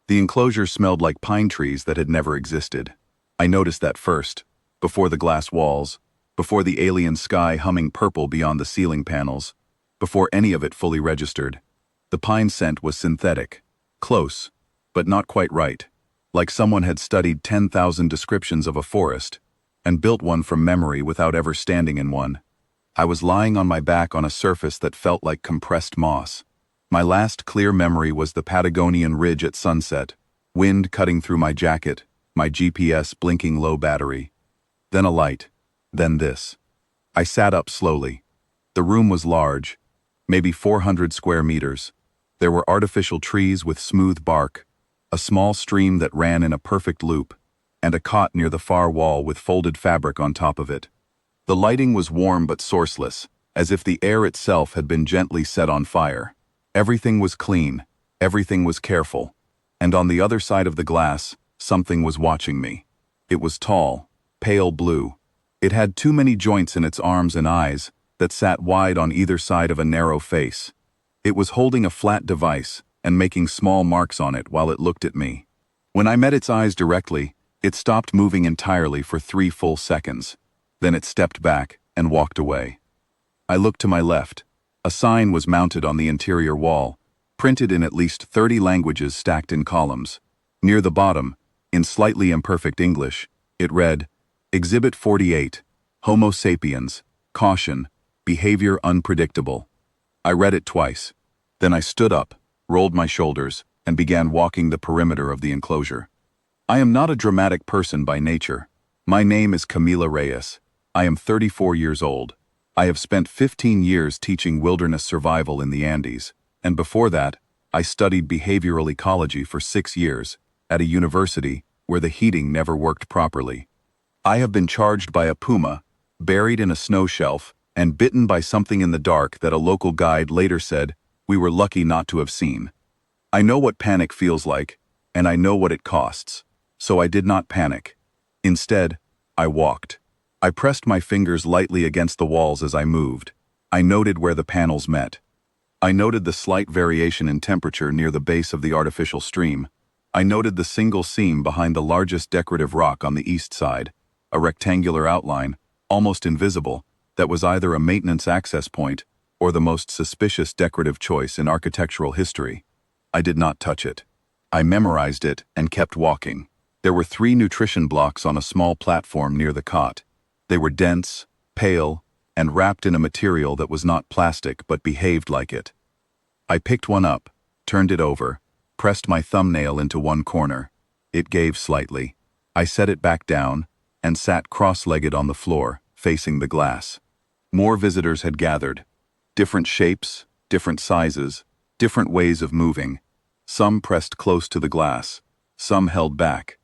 The enclosure smelled like pine trees that had never existed. I noticed that first, before the glass walls, before the alien sky humming purple beyond the ceiling panels, before any of it fully registered. The pine scent was synthetic, close, but not quite right, like someone had studied 10,000 descriptions of a forest and built one from memory without ever standing in one. I was lying on my back on a surface that felt like compressed moss. My last clear memory was the Patagonian ridge at sunset, wind cutting through my jacket, my GPS blinking low battery. Then a light, then this. I sat up slowly. The room was large, maybe 400 square meters. There were artificial trees with smooth bark, a small stream that ran in a perfect loop, and a cot near the far wall with folded fabric on top of it. The lighting was warm but sourceless, as if the air itself had been gently set on fire. Everything was clean, everything was careful, and on the other side of the glass, something was watching me. It was tall, pale blue. It had too many joints in its arms and eyes that sat wide on either side of a narrow face. It was holding a flat device and making small marks on it while it looked at me. When I met its eyes directly, it stopped moving entirely for 3 full seconds. Then it stepped back and walked away. I looked to my left. A sign was mounted on the interior wall, printed in at least 30 languages stacked in columns. Near the bottom, in slightly imperfect English, it read, Exhibit 48, Homo sapiens, caution, behavior unpredictable. I read it twice. Then I stood up, rolled my shoulders, and began walking the perimeter of the enclosure. I am not a dramatic person by nature. My name is Camila Reyes. I am 34 years old. I have spent 15 years teaching wilderness survival in the Andes, and before that, I studied behavioral ecology for 6 years at a university where the heating never worked properly. I have been charged by a puma, buried in a snow shelf, and bitten by something in the dark that a local guide later said we were lucky not to have seen. I know what panic feels like, and I know what it costs, so I did not panic. Instead, I walked. I pressed my fingers lightly against the walls as I moved. I noted where the panels met. I noted the slight variation in temperature near the base of the artificial stream. I noted the single seam behind the largest decorative rock on the east side, a rectangular outline, almost invisible, that was either a maintenance access point or the most suspicious decorative choice in architectural history. I did not touch it. I memorized it and kept walking. There were 3 nutrition blocks on a small platform near the cot. They were dense, pale, and wrapped in a material that was not plastic but behaved like it. I picked one up, turned it over, pressed my thumbnail into one corner. It gave slightly. I set it back down and sat cross-legged on the floor, facing the glass. More visitors had gathered. Different shapes, different sizes, different ways of moving. Some pressed close to the glass, some held back.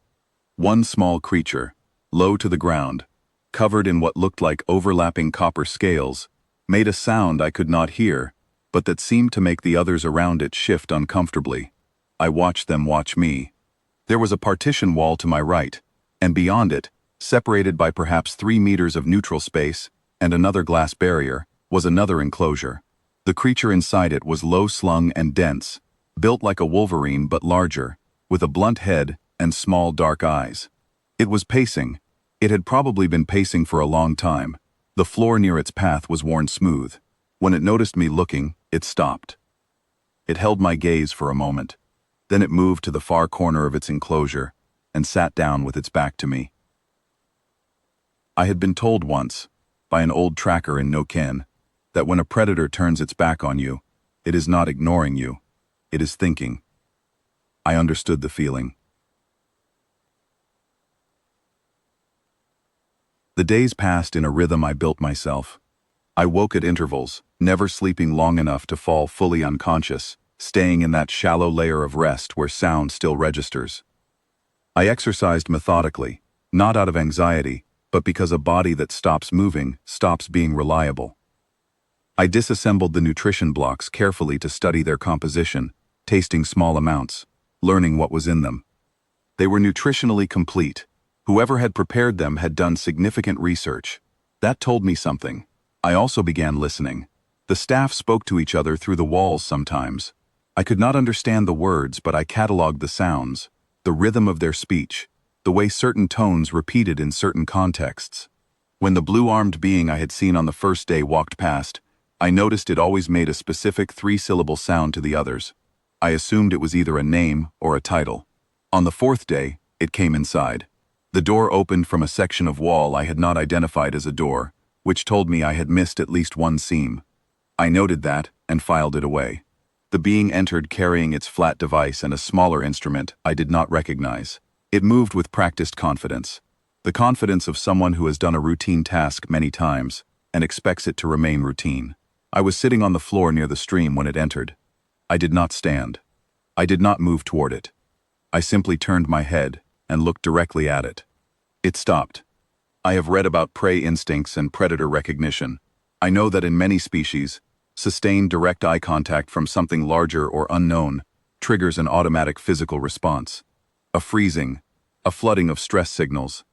One small creature, low to the ground, covered in what looked like overlapping copper scales, made a sound I could not hear, but that seemed to make the others around it shift uncomfortably. I watched them watch me. There was a partition wall to my right, and beyond it, separated by perhaps 3 meters of neutral space and another glass barrier, was another enclosure. The creature inside it was low-slung and dense, built like a wolverine but larger, with a blunt head and small dark eyes. It was pacing. It had probably been pacing for a long time. The floor near its path was worn smooth. When it noticed me looking, it stopped. It held my gaze for a moment. Then it moved to the far corner of its enclosure and sat down with its back to me. I had been told once, by an old tracker in No-Ken, that when a predator turns its back on you, it is not ignoring you, it is thinking. I understood the feeling. The days passed in a rhythm I built myself. I woke at intervals, never sleeping long enough to fall fully unconscious, staying in that shallow layer of rest where sound still registers. I exercised methodically, not out of anxiety, but because a body that stops moving stops being reliable. I disassembled the nutrition blocks carefully to study their composition, tasting small amounts, learning what was in them. They were nutritionally complete. Whoever had prepared them had done significant research. That told me something. I also began listening. The staff spoke to each other through the walls sometimes. I could not understand the words, but I catalogued the sounds, the rhythm of their speech, the way certain tones repeated in certain contexts. When the blue-armed being I had seen on the first day walked past, I noticed it always made a specific three-syllable sound to the others. I assumed it was either a name or a title. On the fourth day, it came inside. The door opened from a section of wall I had not identified as a door, which told me I had missed at least one seam. I noted that and filed it away. The being entered carrying its flat device and a smaller instrument I did not recognize. It moved with practiced confidence. The confidence of someone who has done a routine task many times and expects it to remain routine. I was sitting on the floor near the stream when it entered. I did not stand. I did not move toward it. I simply turned my head and looked directly at it. It stopped. I have read about prey instincts and predator recognition. I know that in many species, sustained direct eye contact from something larger or unknown triggers an automatic physical response. A freezing, a flooding of stress signals.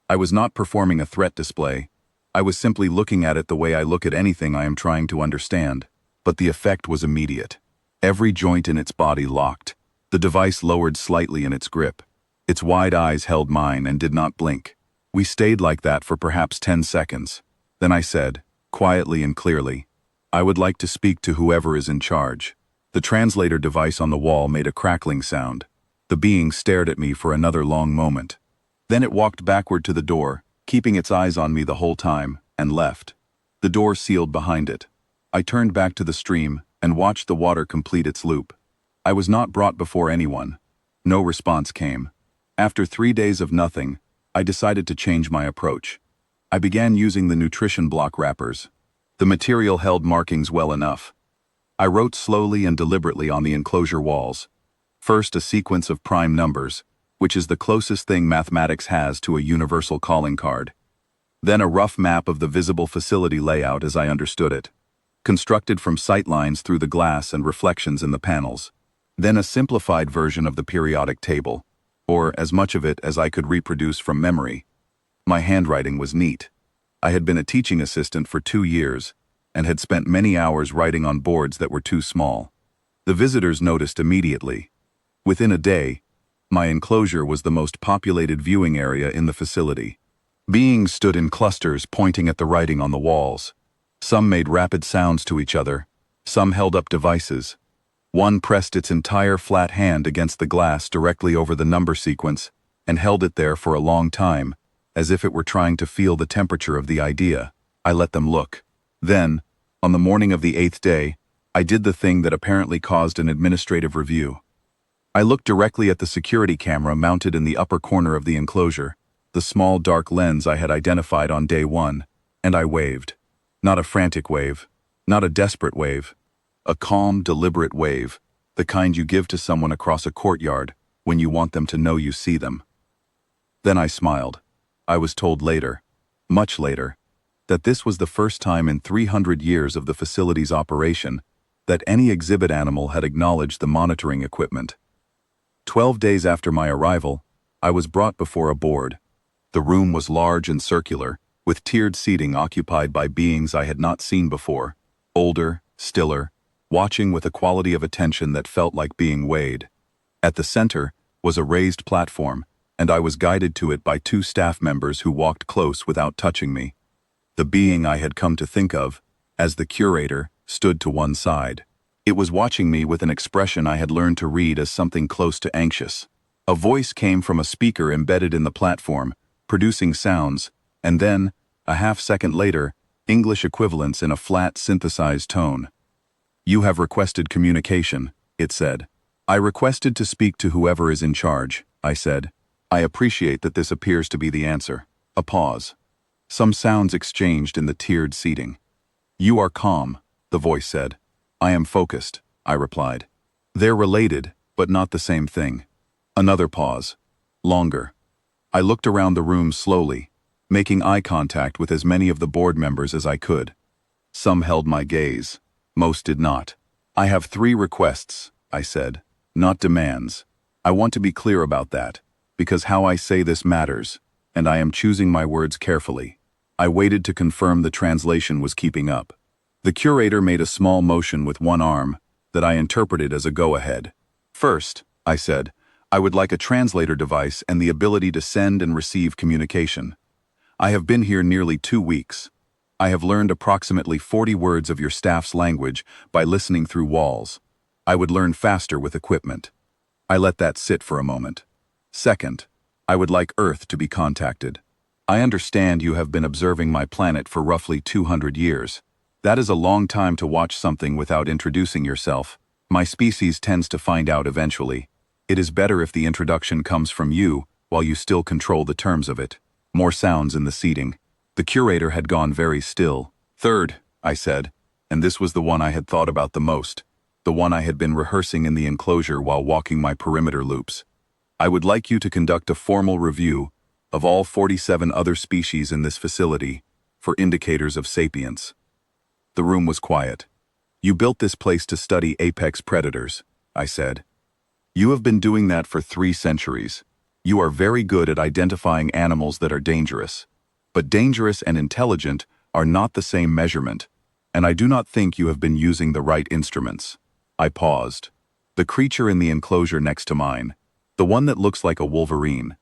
I was not performing a threat display. I was simply looking at it the way I look at anything I am trying to understand. But the effect was immediate. Every joint in its body locked. The device lowered slightly in its grip. Its wide eyes held mine and did not blink. We stayed like that for perhaps 10 seconds. Then I said, quietly and clearly, "I would like to speak to whoever is in charge." The translator device on the wall made a crackling sound. The being stared at me for another long moment. Then it walked backward to the door, keeping its eyes on me the whole time, and left. The door sealed behind it. I turned back to the stream and watched the water complete its loop. I was not brought before anyone. No response came. After 3 days of nothing, I decided to change my approach. I began using the nutrition block wrappers. The material held markings well enough. I wrote slowly and deliberately on the enclosure walls. First, a sequence of prime numbers, which is the closest thing mathematics has to a universal calling card. Then a rough map of the visible facility layout as I understood it, constructed from sightlines through the glass and reflections in the panels. Then a simplified version of the periodic table, or as much of it as I could reproduce from memory. My handwriting was neat. I had been a teaching assistant for 2 years and had spent many hours writing on boards that were too small. The visitors noticed immediately. Within a day, my enclosure was the most populated viewing area in the facility. Beings stood in clusters pointing at the writing on the walls. Some made rapid sounds to each other. Some held up devices. One pressed its entire flat hand against the glass directly over the number sequence and held it there for a long time, as if it were trying to feel the temperature of the idea. I let them look. Then, on the morning of the 8th day, I did the thing that apparently caused an administrative review. I looked directly at the security camera mounted in the upper corner of the enclosure, the small dark lens I had identified on day 1, and I waved. Not a frantic wave, not a desperate wave. A calm, deliberate wave, the kind you give to someone across a courtyard when you want them to know you see them. Then I smiled. I was told later, much later, that this was the first time in 300 years of the facility's operation that any exhibit animal had acknowledged the monitoring equipment. 12 days after my arrival, I was brought before a board. The room was large and circular, with tiered seating occupied by beings I had not seen before, older, stiller, watching with a quality of attention that felt like being weighed. At the center was a raised platform, and I was guided to it by 2 staff members who walked close without touching me. The being I had come to think of, as the curator, stood to one side. It was watching me with an expression I had learned to read as something close to anxious. A voice came from a speaker embedded in the platform, producing sounds, and then, a half-second later, English equivalents in a flat, synthesized tone. "You have requested communication," it said. "I requested to speak to whoever is in charge," I said. "I appreciate that this appears to be the answer." A pause. Some sounds exchanged in the tiered seating. "You are calm," the voice said. "I am focused," I replied. "They're related, but not the same thing." Another pause. Longer. I looked around the room slowly, making eye contact with as many of the board members as I could. Some held my gaze. Most did not. "I have 3 requests," I said, "not demands. I want to be clear about that, because how I say this matters, and I am choosing my words carefully." I waited to confirm the translation was keeping up. The curator made a small motion with one arm, that I interpreted as a go-ahead. First, I said, I would like a translator device and the ability to send and receive communication. I have been here nearly 2 weeks. I have learned approximately 40 words of your staff's language by listening through walls. I would learn faster with equipment. I let that sit for a moment. Second, I would like Earth to be contacted. I understand you have been observing my planet for roughly 200 years. That is a long time to watch something without introducing yourself. My species tends to find out eventually. It is better if the introduction comes from you while you still control the terms of it. More sounds in the seating. The curator had gone very still. Third, I said, and this was the one I had thought about the most, the one I had been rehearsing in the enclosure while walking my perimeter loops. I would like you to conduct a formal review of all 47 other species in this facility for indicators of sapience. The room was quiet. You built this place to study apex predators, I said. You have been doing that for 3 centuries. You are very good at identifying animals that are dangerous. But dangerous and intelligent are not the same measurement, and I do not think you have been using the right instruments. I paused. The creature in the enclosure next to mine, the one that looks like a wolverine,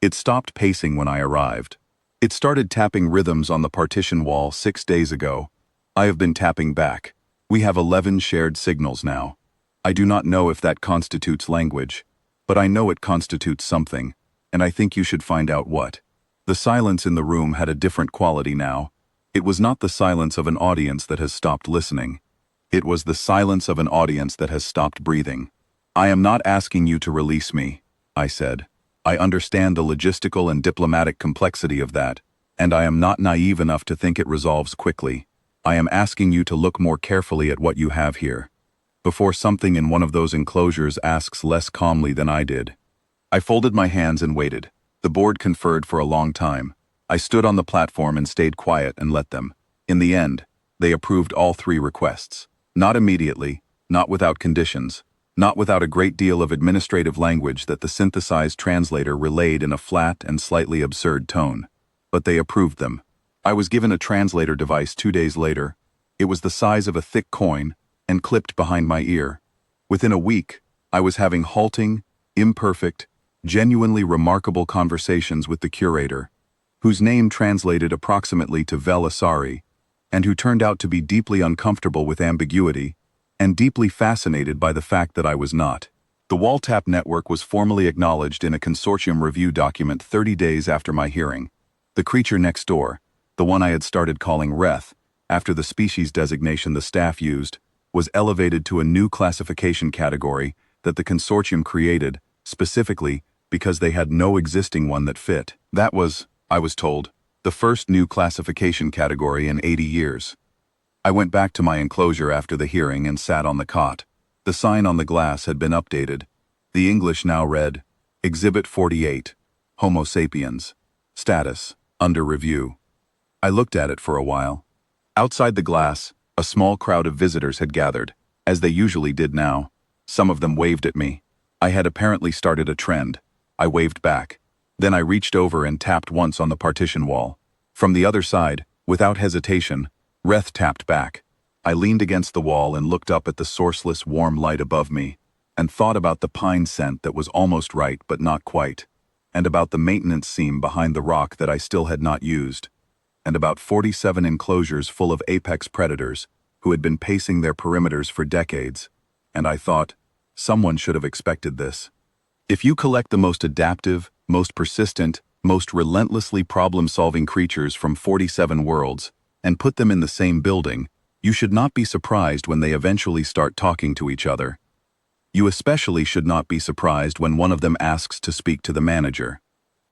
it stopped pacing when I arrived. It started tapping rhythms on the partition wall 6 days ago. I have been tapping back. We have 11 shared signals now. I do not know if that constitutes language, but I know it constitutes something, and I think you should find out what. The silence in the room had a different quality now. It was not the silence of an audience that has stopped listening. It was the silence of an audience that has stopped breathing. I am not asking you to release me, I said. I understand the logistical and diplomatic complexity of that, and I am not naive enough to think it resolves quickly. I am asking you to look more carefully at what you have here, before something in one of those enclosures asks less calmly than I did. I folded my hands and waited. The board conferred for a long time. I stood on the platform and stayed quiet and let them. In the end, they approved all 3 requests. Not immediately, not without conditions, not without a great deal of administrative language that the synthesized translator relayed in a flat and slightly absurd tone. But they approved them. I was given a translator device 2 days later. It was the size of a thick coin and clipped behind my ear. Within a week, I was having halting, imperfect, genuinely remarkable conversations with the curator, whose name translated approximately to Vel Asari, and who turned out to be deeply uncomfortable with ambiguity and deeply fascinated by the fact that I was not. The WallTap network was formally acknowledged in a consortium review document 30 days after my hearing. The creature next door, the one I had started calling Reth, after the species designation the staff used, was elevated to a new classification category that the consortium created, specifically because they had no existing one that fit. That was, I was told, the first new classification category in 80 years. I went back to my enclosure after the hearing and sat on the cot. The sign on the glass had been updated. The English now read, Exhibit 48, Homo sapiens. Status, under review. I looked at it for a while. Outside the glass, a small crowd of visitors had gathered, as they usually did now. Some of them waved at me. I had apparently started a trend. I waved back. Then I reached over and tapped once on the partition wall. From the other side, without hesitation, Reth tapped back. I leaned against the wall and looked up at the sourceless warm light above me, and thought about the pine scent that was almost right but not quite, and about the maintenance seam behind the rock that I still had not used, and about 47 enclosures full of apex predators who had been pacing their perimeters for decades, and I thought, someone should have expected this. If you collect the most adaptive, most persistent, most relentlessly problem-solving creatures from 47 worlds, and put them in the same building, you should not be surprised when they eventually start talking to each other. You especially should not be surprised when one of them asks to speak to the manager.